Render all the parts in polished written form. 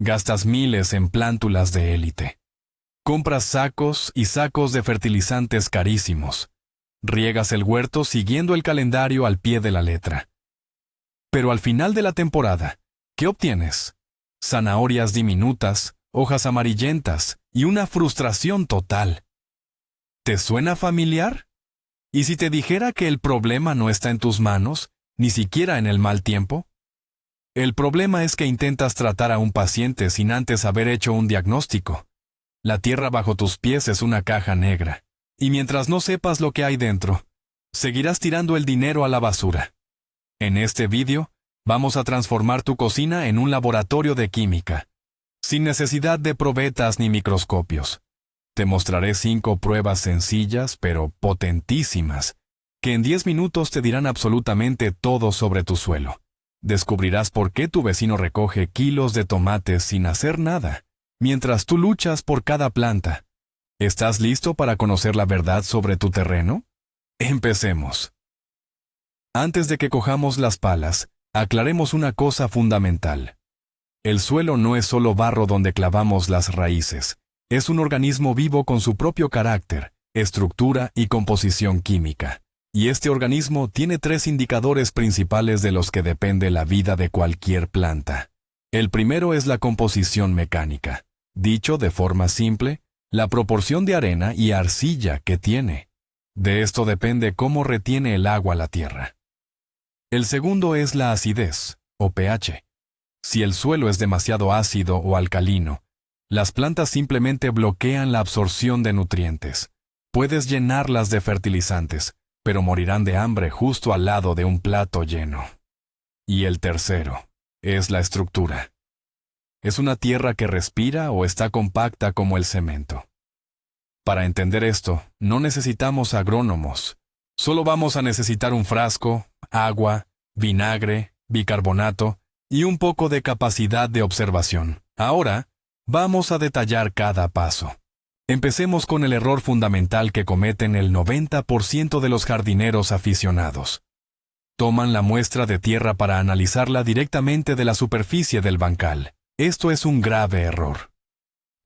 Gastas miles en plántulas de élite. Compras sacos y sacos de fertilizantes carísimos. Riegas el huerto siguiendo el calendario al pie de la letra. Pero al final de la temporada, ¿qué obtienes? Zanahorias diminutas, hojas amarillentas y una frustración total. ¿Te suena familiar? ¿Y si te dijera que el problema no está en tus manos, ni siquiera en el mal tiempo? El problema es que intentas tratar a un paciente sin antes haber hecho un diagnóstico. La tierra bajo tus pies es una caja negra, y mientras no sepas lo que hay dentro, seguirás tirando el dinero a la basura. En este vídeo, vamos a transformar tu cocina en un laboratorio de química, sin necesidad de probetas ni microscopios. Te mostraré 5 pruebas sencillas pero potentísimas, que en 10 minutos te dirán absolutamente todo sobre tu suelo. Descubrirás por qué tu vecino recoge kilos de tomates sin hacer nada, mientras tú luchas por cada planta. ¿Estás listo para conocer la verdad sobre tu terreno? Empecemos. Antes de que cojamos las palas, aclaremos una cosa fundamental. El suelo no es solo barro donde clavamos las raíces. Es un organismo vivo con su propio carácter, estructura y composición química. Y este organismo tiene 3 indicadores principales de los que depende la vida de cualquier planta. El primero es la composición mecánica. Dicho de forma simple, la proporción de arena y arcilla que tiene. De esto depende cómo retiene el agua la tierra. El segundo es la acidez, o pH. Si el suelo es demasiado ácido o alcalino, las plantas simplemente bloquean la absorción de nutrientes. Puedes llenarlas de fertilizantes, pero morirán de hambre justo al lado de un plato lleno. Y el tercero es la estructura. ¿Es una tierra que respira o está compacta como el cemento? Para entender esto, no necesitamos agrónomos. Solo vamos a necesitar un frasco, agua, vinagre, bicarbonato y un poco de capacidad de observación. Ahora, vamos a detallar cada paso. Empecemos con el error fundamental que cometen el 90% de los jardineros aficionados. Toman la muestra de tierra para analizarla directamente de la superficie del bancal. Esto es un grave error.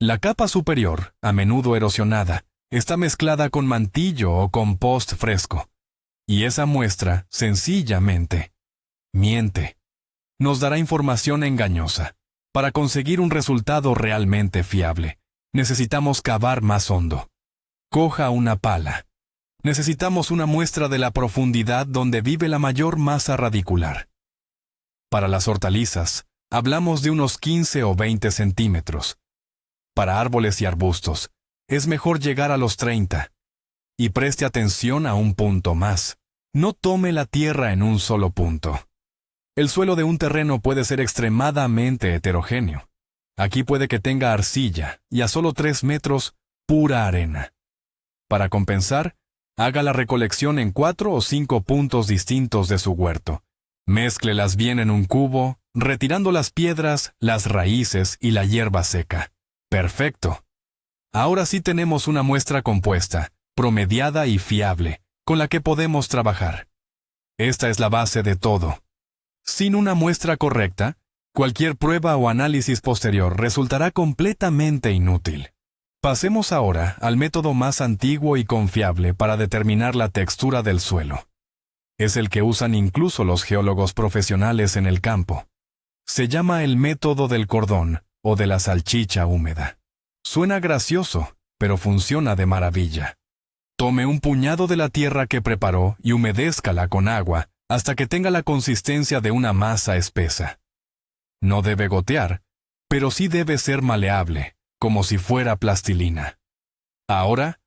La capa superior, a menudo erosionada, está mezclada con mantillo o compost fresco. Y esa muestra, sencillamente, miente. Nos dará información engañosa. Para conseguir un resultado realmente fiable, necesitamos cavar más hondo. Coja una pala. Necesitamos una muestra de la profundidad donde vive la mayor masa radicular. Para las hortalizas, hablamos de unos 15 o 20 centímetros. Para árboles y arbustos, es mejor llegar a los 30. Y preste atención a un punto más. No tome la tierra en un solo punto. El suelo de un terreno puede ser extremadamente heterogéneo. Aquí puede que tenga arcilla y a solo 3 metros, pura arena. Para compensar, haga la recolección en 4 o 5 puntos distintos de su huerto. Mézclelas bien en un cubo, retirando las piedras, las raíces y la hierba seca. Perfecto. Ahora sí tenemos una muestra compuesta, promediada y fiable, con la que podemos trabajar. Esta es la base de todo. Sin una muestra correcta, cualquier prueba o análisis posterior resultará completamente inútil. Pasemos ahora al método más antiguo y confiable para determinar la textura del suelo. Es el que usan incluso los geólogos profesionales en el campo. Se llama el método del cordón o de la salchicha húmeda. Suena gracioso, pero funciona de maravilla. Tome un puñado de la tierra que preparó y humedézcala con agua hasta que tenga la consistencia de una masa espesa. No debe gotear, pero sí debe ser maleable, como si fuera plastilina. Ahora,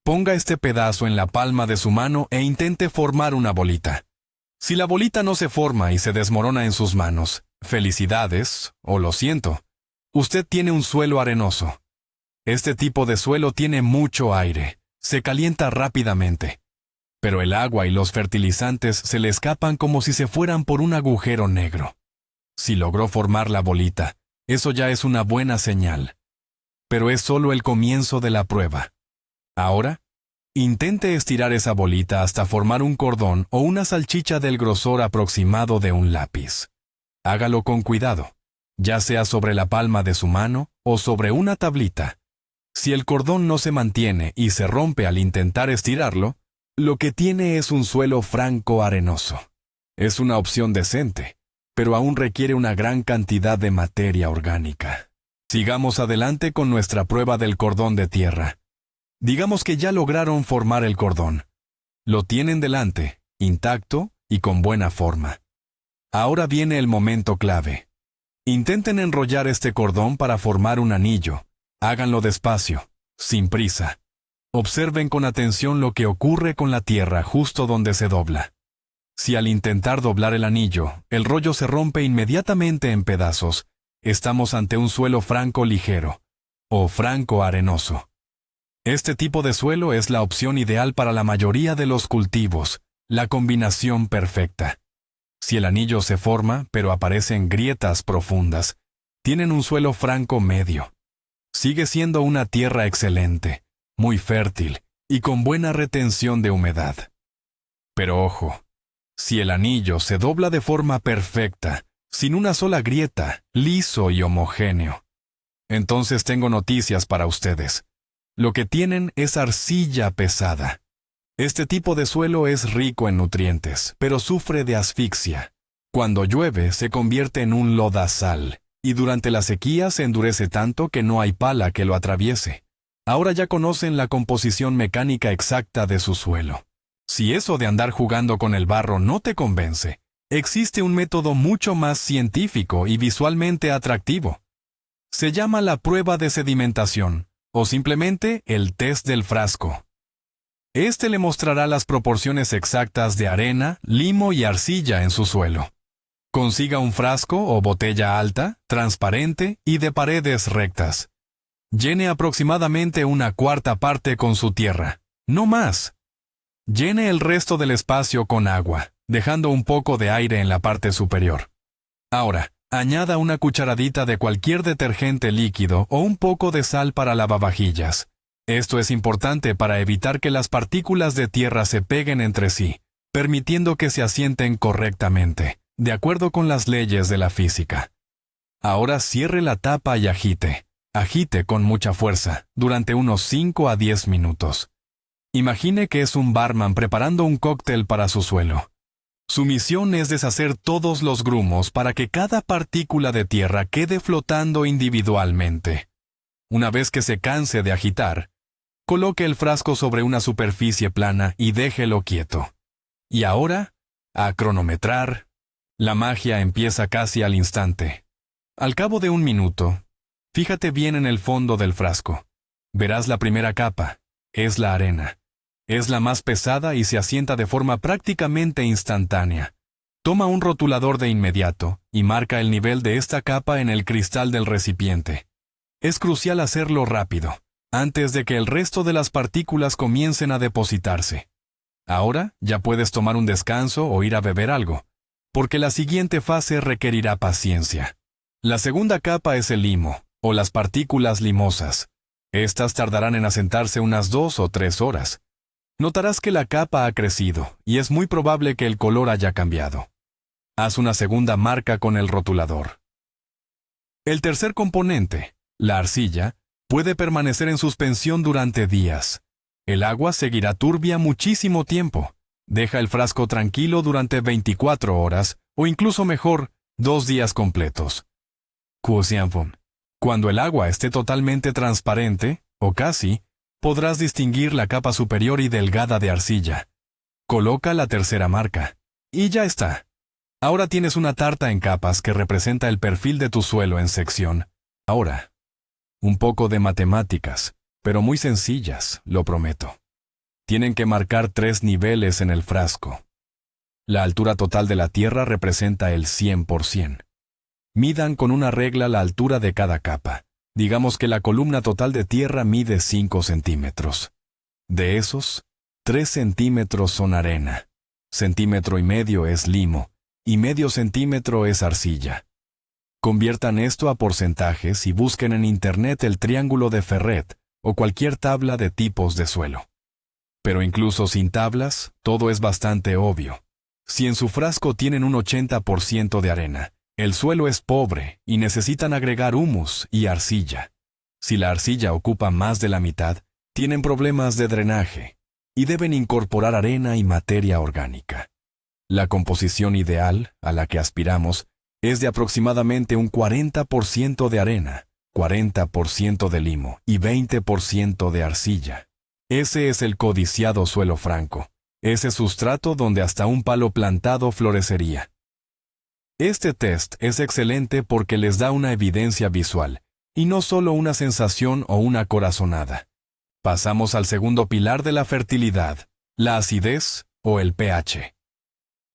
ponga este pedazo en la palma de su mano e intente formar una bolita. Si la bolita no se forma y se desmorona en sus manos, felicidades, o lo siento. Usted tiene un suelo arenoso. Este tipo de suelo tiene mucho aire, se calienta rápidamente. Pero el agua y los fertilizantes se le escapan como si se fueran por un agujero negro. Si logró formar la bolita, eso ya es una buena señal. Pero es solo el comienzo de la prueba. Ahora, intente estirar esa bolita hasta formar un cordón o una salchicha del grosor aproximado de un lápiz. Hágalo con cuidado. ya sea sobre la palma de su mano o sobre una tablita. Si el cordón no se mantiene y se rompe al intentar estirarlo, lo que tiene es un suelo franco arenoso. Es una opción decente, pero aún requiere una gran cantidad de materia orgánica. Sigamos adelante con nuestra prueba del cordón de tierra. Digamos que ya lograron formar el cordón. Lo tienen delante, intacto y con buena forma. Ahora viene el momento clave. Intenten enrollar este cordón para formar un anillo. Háganlo despacio, sin prisa. Observen con atención lo que ocurre con la tierra justo donde se dobla. Si al intentar doblar el anillo, el rollo se rompe inmediatamente en pedazos, estamos ante un suelo franco ligero, o franco arenoso. Este tipo de suelo es la opción ideal para la mayoría de los cultivos, la combinación perfecta. Si el anillo se forma, pero aparecen grietas profundas, tienen un suelo franco medio. Sigue siendo una tierra excelente, muy fértil y con buena retención de humedad. Pero ojo, si el anillo se dobla de forma perfecta, sin una sola grieta, liso y homogéneo, entonces tengo noticias para ustedes. Lo que tienen es arcilla pesada. Este tipo de suelo es rico en nutrientes, pero sufre de asfixia. Cuando llueve se convierte en un lodazal, y durante la sequía se endurece tanto que no hay pala que lo atraviese. Ahora ya conocen la composición mecánica exacta de su suelo. Si eso de andar jugando con el barro no te convence, existe un método mucho más científico y visualmente atractivo. Se llama la prueba de sedimentación, o simplemente el test del frasco. Este le mostrará las proporciones exactas de arena, limo y arcilla en su suelo. Consiga un frasco o botella alta, transparente y de paredes rectas. Llene aproximadamente una cuarta parte con su tierra, no más. Llene el resto del espacio con agua, dejando un poco de aire en la parte superior. Ahora, añada una cucharadita de cualquier detergente líquido o un poco de sal para lavavajillas. Esto es importante para evitar que las partículas de tierra se peguen entre sí, permitiendo que se asienten correctamente, de acuerdo con las leyes de la física. Ahora cierre la tapa y agite. Agite con mucha fuerza, durante unos 5 a 10 minutos. Imagine que es un barman preparando un cóctel para su suelo. Su misión es deshacer todos los grumos para que cada partícula de tierra quede flotando individualmente. Una vez que se canse de agitar, coloque el frasco sobre una superficie plana y déjelo quieto. Y ahora, a cronometrar. La magia empieza casi al instante. Al cabo de 1 minuto, fíjate bien en el fondo del frasco. Verás la primera capa, es la arena. Es la más pesada y se asienta de forma prácticamente instantánea. Toma un rotulador de inmediato y marca el nivel de esta capa en el cristal del recipiente. Es crucial hacerlo rápido, antes de que el resto de las partículas comiencen a depositarse. Ahora ya puedes tomar un descanso o ir a beber algo, porque la siguiente fase requerirá paciencia. La segunda capa es el limo, o las partículas limosas. Estas tardarán en asentarse unas 2 o 3 horas. Notarás que la capa ha crecido, y es muy probable que el color haya cambiado. Haz una segunda marca con el rotulador. El tercer componente, la arcilla, puede permanecer en suspensión durante días. El agua seguirá turbia muchísimo tiempo. Deja el frasco tranquilo durante 24 horas, o incluso mejor, 2 días completos. Cuando el agua esté totalmente transparente, o casi, podrás distinguir la capa superior y delgada de arcilla. Coloca la tercera marca. Y ya está. Ahora tienes una tarta en capas que representa el perfil de tu suelo en sección. Ahora, un poco de matemáticas, pero muy sencillas, lo prometo. Tienen que marcar 3 niveles en el frasco. La altura total de la tierra representa el 100%. Midan con una regla la altura de cada capa. Digamos que la columna total de tierra mide 5 centímetros. De esos, 3 centímetros son arena, 1,5 centímetros es limo, y medio centímetro es arcilla. Conviertan esto a porcentajes y busquen en Internet el triángulo de Ferret o cualquier tabla de tipos de suelo. Pero incluso sin tablas, todo es bastante obvio. Si en su frasco tienen un 80% de arena El suelo es pobre y necesitan agregar humus y arcilla. Si la arcilla ocupa más de la mitad, tienen problemas de drenaje y deben incorporar arena y materia orgánica. La composición ideal, a la que aspiramos, es de aproximadamente un 40% de arena, 40% de limo y 20% de arcilla. Ese es el codiciado suelo franco, ese sustrato donde hasta un palo plantado florecería. Este test es excelente porque les da una evidencia visual, y no solo una sensación o una corazonada. Pasamos al segundo pilar de la fertilidad, la acidez o el pH.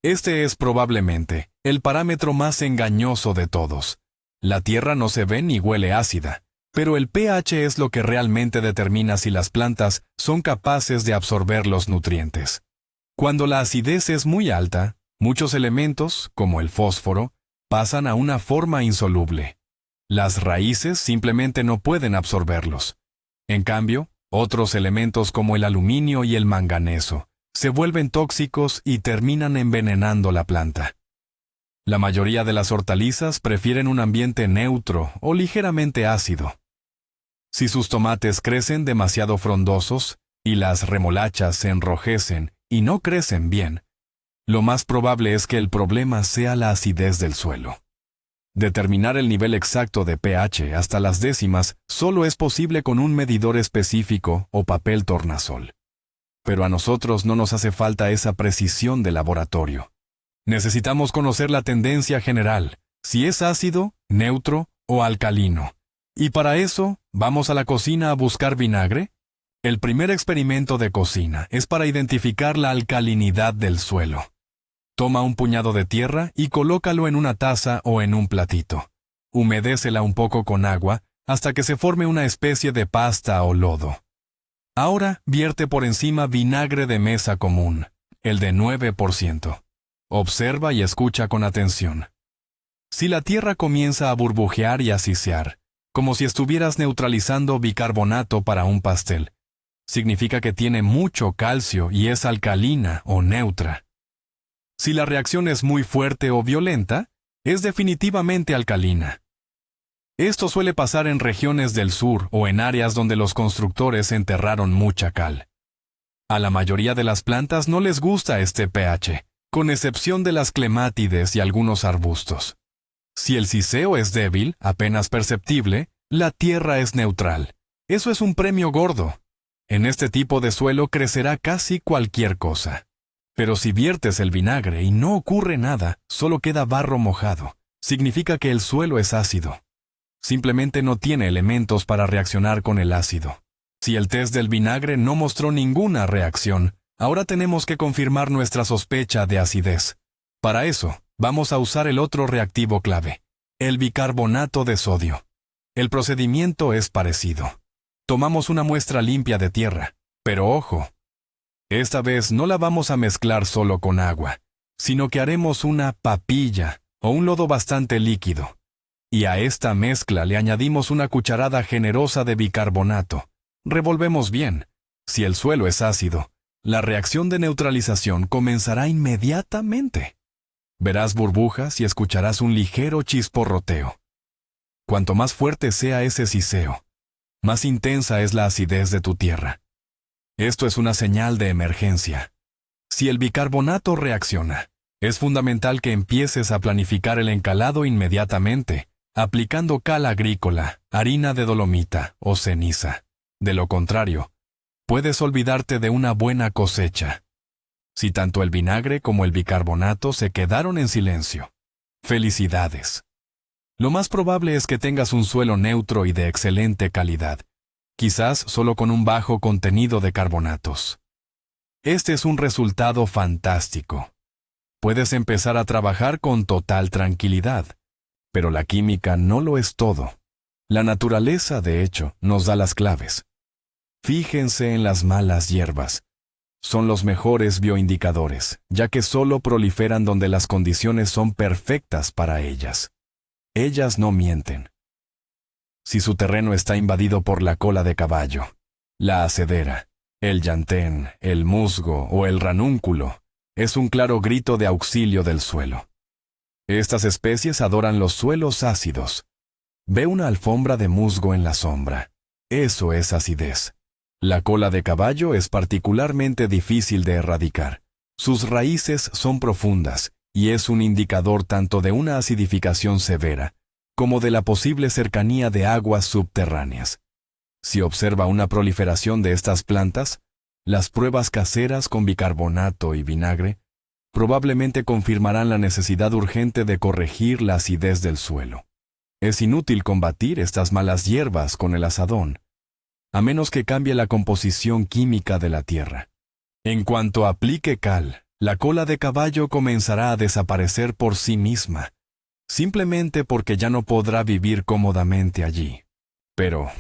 Este es probablemente el parámetro más engañoso de todos. La tierra no se ve ni huele ácida, pero el pH es lo que realmente determina si las plantas son capaces de absorber los nutrientes. Cuando la acidez es muy alta, muchos elementos, como el fósforo, pasan a una forma insoluble. Las raíces simplemente no pueden absorberlos. En cambio, otros elementos como el aluminio y el manganeso se vuelven tóxicos y terminan envenenando la planta. La mayoría de las hortalizas prefieren un ambiente neutro o ligeramente ácido. Si sus tomates crecen demasiado frondosos y las remolachas se enrojecen y no crecen bien, lo más probable es que el problema sea la acidez del suelo. Determinar el nivel exacto de pH hasta las décimas solo es posible con un medidor específico o papel tornasol. Pero a nosotros no nos hace falta esa precisión de laboratorio. Necesitamos conocer la tendencia general, si es ácido, neutro o alcalino. Y para eso, ¿vamos a la cocina a buscar vinagre? El primer experimento de cocina es para identificar la alcalinidad del suelo. Toma un puñado de tierra y colócalo en una taza o en un platito. Humedécela un poco con agua hasta que se forme una especie de pasta o lodo. Ahora vierte por encima vinagre de mesa común, el de 9%. Observa y escucha con atención. Si la tierra comienza a burbujear y a sisear, como si estuvieras neutralizando bicarbonato para un pastel, significa que tiene mucho calcio y es alcalina o neutra. Si la reacción es muy fuerte o violenta, es definitivamente alcalina. Esto suele pasar en regiones del sur o en áreas donde los constructores enterraron mucha cal. A la mayoría de las plantas no les gusta este pH, con excepción de las clemátides y algunos arbustos. Si el siseo es débil, apenas perceptible, la tierra es neutral. Eso es un premio gordo. En este tipo de suelo crecerá casi cualquier cosa. Pero si viertes el vinagre y no ocurre nada, solo queda barro mojado, significa que el suelo es ácido. Simplemente no tiene elementos para reaccionar con el ácido. Si el test del vinagre no mostró ninguna reacción, ahora tenemos que confirmar nuestra sospecha de acidez. Para eso, vamos a usar el otro reactivo clave, el bicarbonato de sodio. El procedimiento es parecido. Tomamos una muestra limpia de tierra, pero ojo, esta vez no la vamos a mezclar solo con agua, sino que haremos una papilla o un lodo bastante líquido. Y a esta mezcla le añadimos una cucharada generosa de bicarbonato. Revolvemos bien. Si el suelo es ácido, la reacción de neutralización comenzará inmediatamente. Verás burbujas y escucharás un ligero chisporroteo. Cuanto más fuerte sea ese siseo, más intensa es la acidez de tu tierra. Esto es una señal de emergencia. Si el bicarbonato reacciona, es fundamental que empieces a planificar el encalado inmediatamente, aplicando cal agrícola, harina de dolomita o ceniza. De lo contrario, puedes olvidarte de una buena cosecha. Si tanto el vinagre como el bicarbonato se quedaron en silencio, ¡felicidades! Lo más probable es que tengas un suelo neutro y de excelente calidad, quizás solo con un bajo contenido de carbonatos. Este es un resultado fantástico. Puedes empezar a trabajar con total tranquilidad. Pero la química no lo es todo. La naturaleza, de hecho, nos da las claves. Fíjense en las malas hierbas. Son los mejores bioindicadores, ya que solo proliferan donde las condiciones son perfectas para ellas. Ellas no mienten. Si su terreno está invadido por la cola de caballo, la acedera, el llantén, el musgo o el ranúnculo, es un claro grito de auxilio del suelo. Estas especies adoran los suelos ácidos. Ve una alfombra de musgo en la sombra. Eso es acidez. La cola de caballo es particularmente difícil de erradicar. Sus raíces son profundas y es un indicador tanto de una acidificación severa como de la posible cercanía de aguas subterráneas. Si observa una proliferación de estas plantas, las pruebas caseras con bicarbonato y vinagre probablemente confirmarán la necesidad urgente de corregir la acidez del suelo. Es inútil combatir estas malas hierbas con el azadón, a menos que cambie la composición química de la tierra. En cuanto aplique cal, la cola de caballo comenzará a desaparecer por sí misma, simplemente porque ya no podrá vivir cómodamente allí. Pero,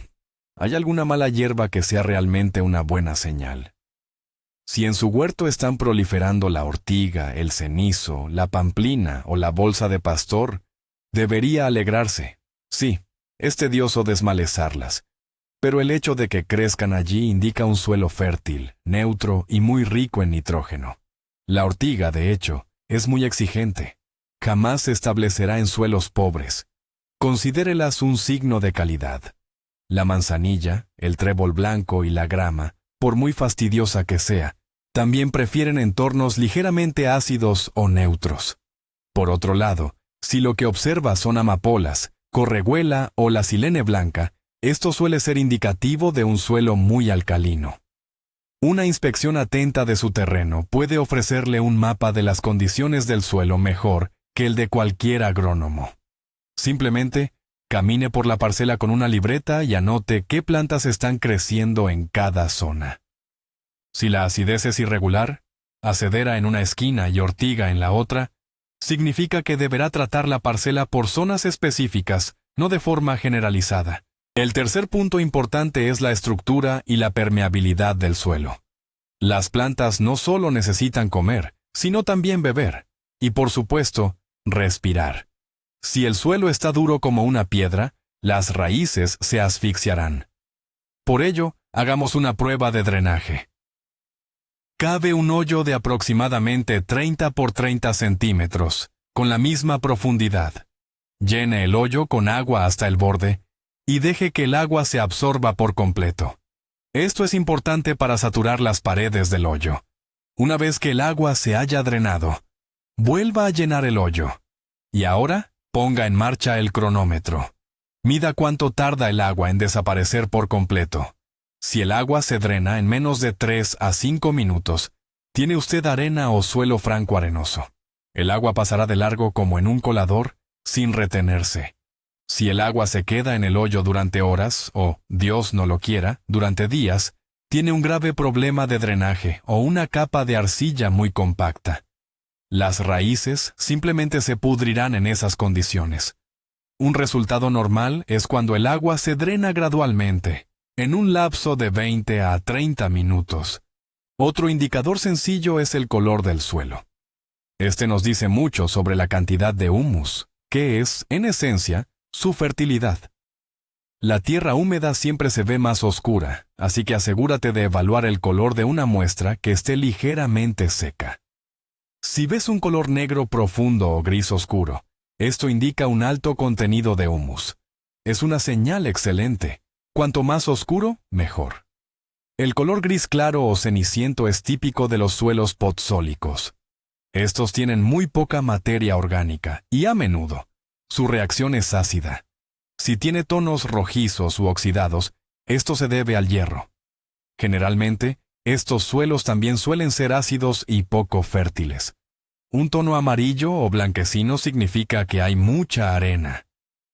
¿hay alguna mala hierba que sea realmente una buena señal? Si en su huerto están proliferando la ortiga, el cenizo, la pamplina o la bolsa de pastor, debería alegrarse. Sí, es tedioso desmalezarlas, pero el hecho de que crezcan allí indica un suelo fértil, neutro y muy rico en nitrógeno. La ortiga, de hecho, es muy exigente. Jamás se establecerá en suelos pobres. Considérelas un signo de calidad. La manzanilla, el trébol blanco y la grama, por muy fastidiosa que sea, también prefieren entornos ligeramente ácidos o neutros. Por otro lado, si lo que observa son amapolas, correhuela o la silene blanca, esto suele ser indicativo de un suelo muy alcalino. Una inspección atenta de su terreno puede ofrecerle un mapa de las condiciones del suelo mejor que el de cualquier agrónomo. Simplemente, camine por la parcela con una libreta y anote qué plantas están creciendo en cada zona. Si la acidez es irregular, acedera en una esquina y ortiga en la otra, significa que deberá tratar la parcela por zonas específicas, no de forma generalizada. El tercer punto importante es la estructura y la permeabilidad del suelo. Las plantas no solo necesitan comer, sino también beber, y por supuesto, respirar. Si el suelo está duro como una piedra, las raíces se asfixiarán. Por ello, hagamos una prueba de drenaje. Cabe un hoyo de aproximadamente 30 por 30 centímetros, con la misma profundidad. Llene el hoyo con agua hasta el borde y deje que el agua se absorba por completo. Esto es importante para saturar las paredes del hoyo. Una vez que el agua se haya drenado, vuelva a llenar el hoyo. Y ahora, ponga en marcha el cronómetro. Mida cuánto tarda el agua en desaparecer por completo. Si el agua se drena en menos de 3 a 5 minutos, tiene usted arena o suelo franco arenoso. El agua pasará de largo como en un colador, sin retenerse. Si el agua se queda en el hoyo durante horas, o, Dios no lo quiera, durante días, tiene un grave problema de drenaje o una capa de arcilla muy compacta. Las raíces simplemente se pudrirán en esas condiciones. Un resultado normal es cuando el agua se drena gradualmente, en un lapso de 20 a 30 minutos. Otro indicador sencillo es el color del suelo. Este nos dice mucho sobre la cantidad de humus, que es, en esencia, su fertilidad. La tierra húmeda siempre se ve más oscura, así que asegúrate de evaluar el color de una muestra que esté ligeramente seca. Si ves un color negro profundo o gris oscuro, esto indica un alto contenido de humus. Es una señal excelente. Cuanto más oscuro, mejor. El color gris claro o ceniciento es típico de los suelos podzólicos. Estos tienen muy poca materia orgánica y a menudo su reacción es ácida. Si tiene tonos rojizos u oxidados, esto se debe al hierro. Generalmente, estos suelos también suelen ser ácidos y poco fértiles. Un tono amarillo o blanquecino significa que hay mucha arena.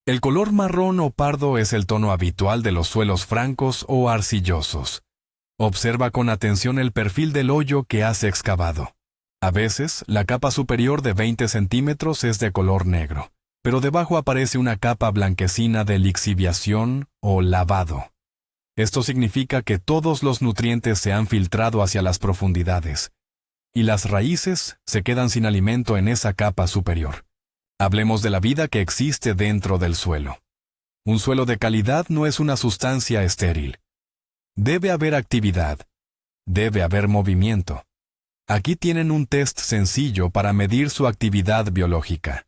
El color marrón o pardo es el tono habitual de los suelos francos o arcillosos. Observa con atención el perfil del hoyo que has excavado. A veces, la capa superior de 20 centímetros es de color negro, pero debajo aparece una capa blanquecina de lixiviación o lavado. Esto significa que todos los nutrientes se han filtrado hacia las profundidades, y las raíces se quedan sin alimento en esa capa superior. Hablemos de la vida que existe dentro del suelo. Un suelo de calidad no es una sustancia estéril. Debe haber actividad. Debe haber movimiento. Aquí tienen un test sencillo para medir su actividad biológica.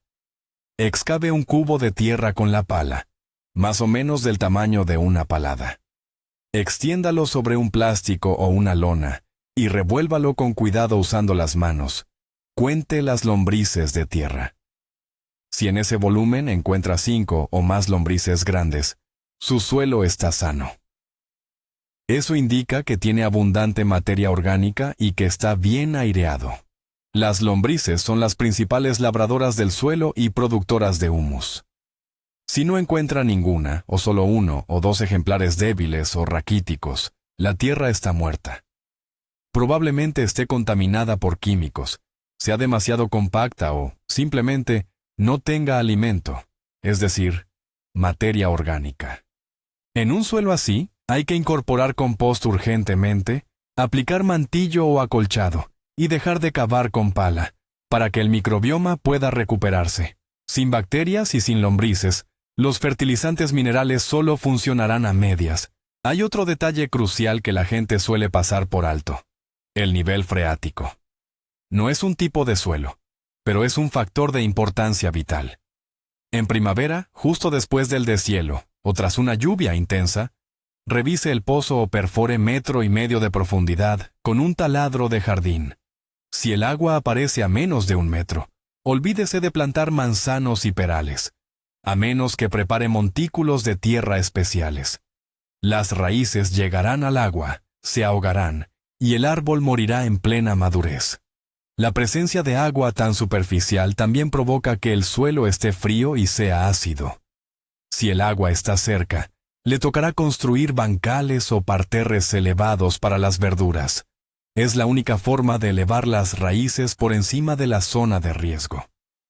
Excave un cubo de tierra con la pala, más o menos del tamaño de una palada. Extiéndalo sobre un plástico o una lona y revuélvalo con cuidado usando las manos. Cuente las lombrices de tierra. Si en ese volumen encuentra 5 o más lombrices grandes, su suelo está sano. Eso indica que tiene abundante materia orgánica y que está bien aireado. Las lombrices son las principales labradoras del suelo y productoras de humus. Si no encuentra ninguna, o solo 1 o 2 ejemplares débiles o raquíticos, la tierra está muerta. Probablemente esté contaminada por químicos, sea demasiado compacta o, simplemente, no tenga alimento, es decir, materia orgánica. En un suelo así, hay que incorporar compost urgentemente, aplicar mantillo o acolchado y dejar de cavar con pala, para que el microbioma pueda recuperarse. Sin bacterias y sin lombrices, los fertilizantes minerales solo funcionarán a medias. Hay otro detalle crucial que la gente suele pasar por alto: el nivel freático. No es un tipo de suelo, pero es un factor de importancia vital. En primavera, justo después del deshielo, o tras una lluvia intensa, revise el pozo o perfore 1,5 metros de profundidad con un taladro de jardín. Si el agua aparece a menos de 1 metro, olvídese de plantar manzanos y perales, a menos que prepare montículos de tierra especiales. Las raíces llegarán al agua, se ahogarán, y el árbol morirá en plena madurez. La presencia de agua tan superficial también provoca que el suelo esté frío y sea ácido. Si el agua está cerca, le tocará construir bancales o parterres elevados para las verduras. Es la única forma de elevar las raíces por encima de la zona de riesgo.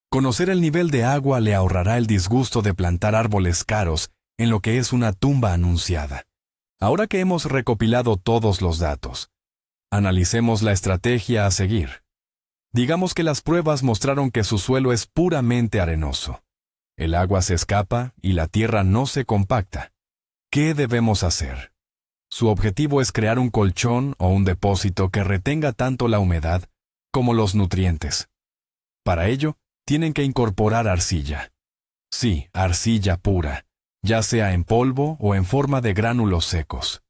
Conocer el nivel de agua le ahorrará el disgusto de plantar árboles caros en lo que es una tumba anunciada. Ahora que hemos recopilado todos los datos, analicemos la estrategia a seguir. Digamos que las pruebas mostraron que su suelo es puramente arenoso. El agua se escapa y la tierra no se compacta. ¿Qué debemos hacer? Su objetivo es crear un colchón o un depósito que retenga tanto la humedad como los nutrientes. Para ello, tienen que incorporar arcilla. Sí, arcilla pura, ya sea en polvo o en forma de gránulos secos.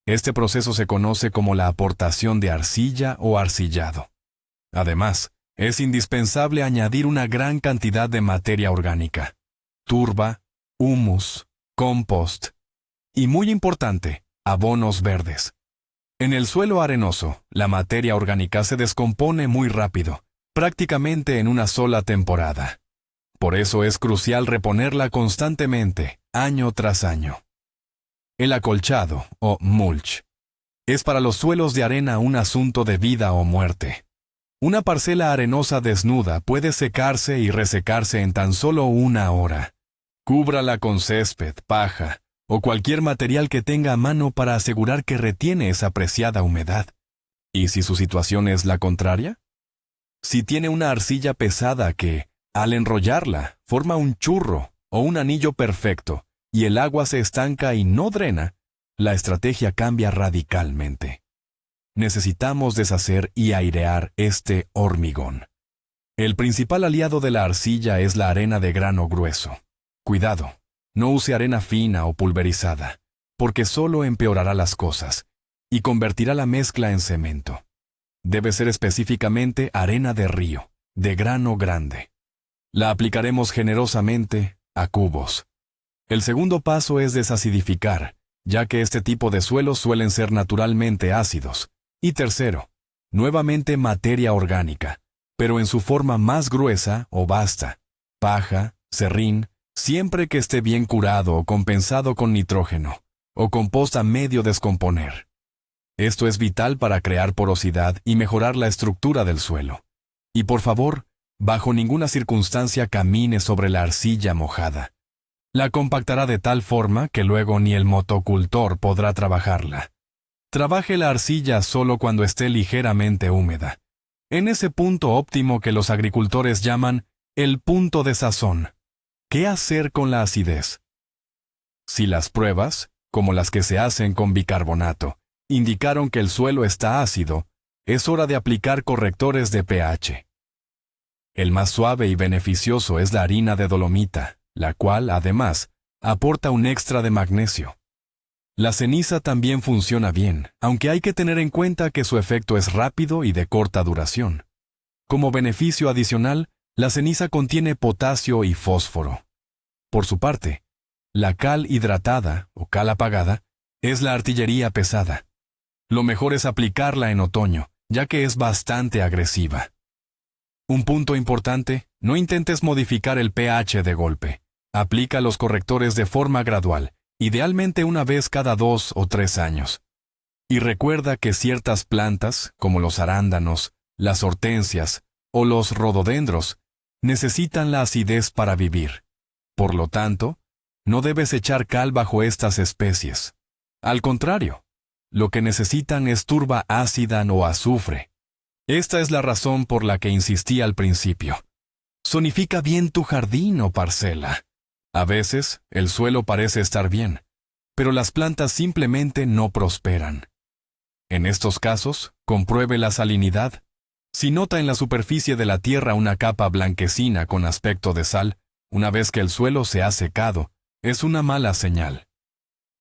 Este proceso se conoce como la aportación de arcilla o arcillado. Además, es indispensable añadir una gran cantidad de materia orgánica: turba, humus, compost y, muy importante, abonos verdes. En el suelo arenoso, la materia orgánica se descompone muy rápido, prácticamente en una sola temporada. Por eso es crucial reponerla constantemente, año tras año. El acolchado, o mulch, es para los suelos de arena un asunto de vida o muerte. Una parcela arenosa desnuda puede secarse y resecarse en tan solo 1 hora. Cúbrala con césped, paja o cualquier material que tenga a mano para asegurar que retiene esa preciada humedad. ¿Y si su situación es la contraria? Si tiene una arcilla pesada que, al enrollarla, forma un churro o un anillo perfecto y el agua se estanca y no drena, la estrategia cambia radicalmente. Necesitamos deshacer y airear este hormigón. El principal aliado de la arcilla es la arena de grano grueso. Cuidado, no use arena fina o pulverizada, porque solo empeorará las cosas y convertirá la mezcla en cemento. Debe ser específicamente arena de río, de grano grande. La aplicaremos generosamente a cubos. El segundo paso es desacidificar, ya que este tipo de suelos suelen ser naturalmente ácidos. Y tercero, nuevamente materia orgánica, pero en su forma más gruesa o basta: paja, serrín, siempre que esté bien curado o compensado con nitrógeno, o compost a medio descomponer. Esto es vital para crear porosidad y mejorar la estructura del suelo. Y por favor, bajo ninguna circunstancia camine sobre la arcilla mojada. La compactará de tal forma que luego ni el motocultor podrá trabajarla. Trabaje la arcilla solo cuando esté ligeramente húmeda, en ese punto óptimo que los agricultores llaman el punto de sazón. ¿Qué hacer con la acidez? Si las pruebas, como las que se hacen con bicarbonato, indicaron que el suelo está ácido, es hora de aplicar correctores de pH. El más suave y beneficioso es la harina de dolomita, la cual, además, aporta un extra de magnesio. La ceniza también funciona bien, aunque hay que tener en cuenta que su efecto es rápido y de corta duración. Como beneficio adicional, la ceniza contiene potasio y fósforo. Por su parte, la cal hidratada o cal apagada es la artillería pesada. Lo mejor es aplicarla en otoño, ya que es bastante agresiva. Un punto importante, no intentes modificar el pH de golpe. Aplica los correctores de forma gradual, idealmente una vez cada 2 o 3 años. Y recuerda que ciertas plantas, como los arándanos, las hortensias o los rododendros, necesitan la acidez para vivir. Por lo tanto, no debes echar cal bajo estas especies. Al contrario, lo que necesitan es turba ácida o azufre. Esta es la razón por la que insistí al principio. Zonifica bien tu jardín o parcela. A veces, el suelo parece estar bien, pero las plantas simplemente no prosperan. En estos casos, compruebe la salinidad. Si nota en la superficie de la tierra una capa blanquecina con aspecto de sal, una vez que el suelo se ha secado, es una mala señal.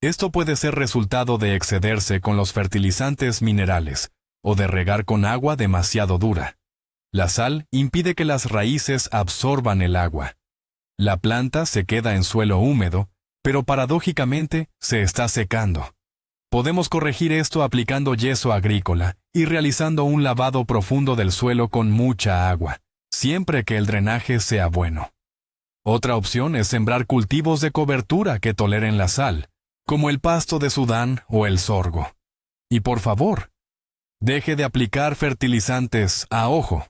Esto puede ser resultado de excederse con los fertilizantes minerales o de regar con agua demasiado dura. La sal impide que las raíces absorban el agua. La planta se queda en suelo húmedo, pero paradójicamente se está secando. Podemos corregir esto aplicando yeso agrícola y realizando un lavado profundo del suelo con mucha agua, siempre que el drenaje sea bueno. Otra opción es sembrar cultivos de cobertura que toleren la sal, como el pasto de Sudán o el sorgo. Y por favor, deje de aplicar fertilizantes a ojo.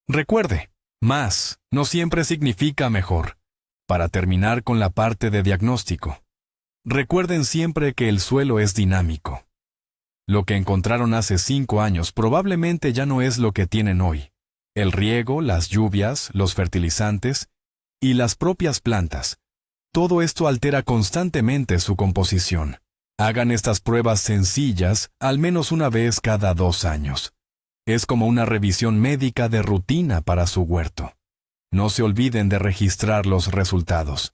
Recuerde, más no siempre significa mejor. Para terminar con la parte de diagnóstico, recuerden siempre que el suelo es dinámico. Lo que encontraron hace 5 años probablemente ya no es lo que tienen hoy. El riego, las lluvias, los fertilizantes y las propias plantas. Todo esto altera constantemente su composición. Hagan estas pruebas sencillas al menos una vez cada 2 años. Es como una revisión médica de rutina para su huerto. No se olviden de registrar los resultados.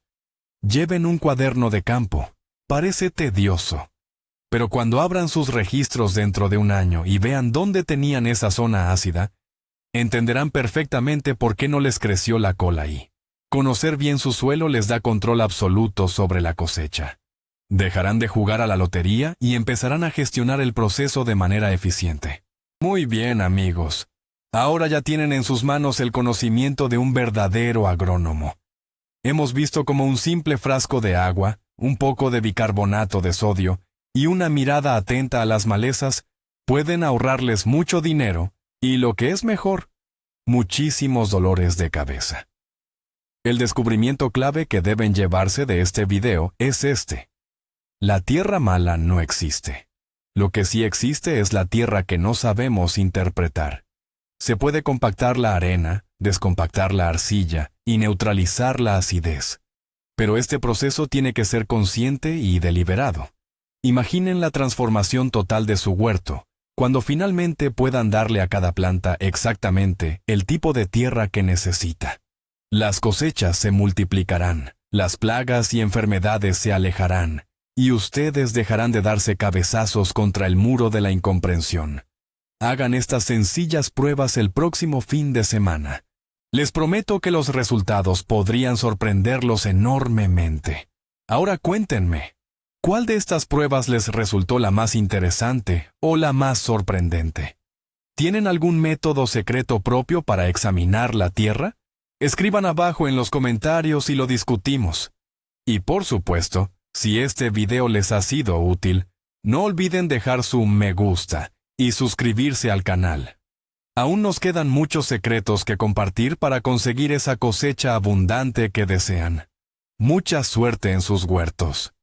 Lleven un cuaderno de campo. Parece tedioso. Pero cuando abran sus registros dentro de un año y vean dónde tenían esa zona ácida, entenderán perfectamente por qué no les creció la cola ahí. Conocer bien su suelo les da control absoluto sobre la cosecha. Dejarán de jugar a la lotería y empezarán a gestionar el proceso de manera eficiente. Muy bien, amigos. Ahora ya tienen en sus manos el conocimiento de un verdadero agrónomo. Hemos visto cómo un simple frasco de agua, un poco de bicarbonato de sodio y una mirada atenta a las malezas pueden ahorrarles mucho dinero y, lo que es mejor, muchísimos dolores de cabeza. El descubrimiento clave que deben llevarse de este video es este. La tierra mala no existe. Lo que sí existe es la tierra que no sabemos interpretar. Se puede compactar la arena, descompactar la arcilla y neutralizar la acidez. Pero este proceso tiene que ser consciente y deliberado. Imaginen la transformación total de su huerto, cuando finalmente puedan darle a cada planta exactamente el tipo de tierra que necesita. Las cosechas se multiplicarán, las plagas y enfermedades se alejarán, y ustedes dejarán de darse cabezazos contra el muro de la incomprensión. Hagan estas sencillas pruebas el próximo fin de semana. Les prometo que los resultados podrían sorprenderlos enormemente. Ahora cuéntenme, ¿cuál de estas pruebas les resultó la más interesante o la más sorprendente? ¿Tienen algún método secreto propio para examinar la tierra? Escriban abajo en los comentarios y lo discutimos. Y por supuesto, si este video les ha sido útil, no olviden dejar su me gusta y suscribirse al canal. Aún nos quedan muchos secretos que compartir para conseguir esa cosecha abundante que desean. Mucha suerte en sus huertos.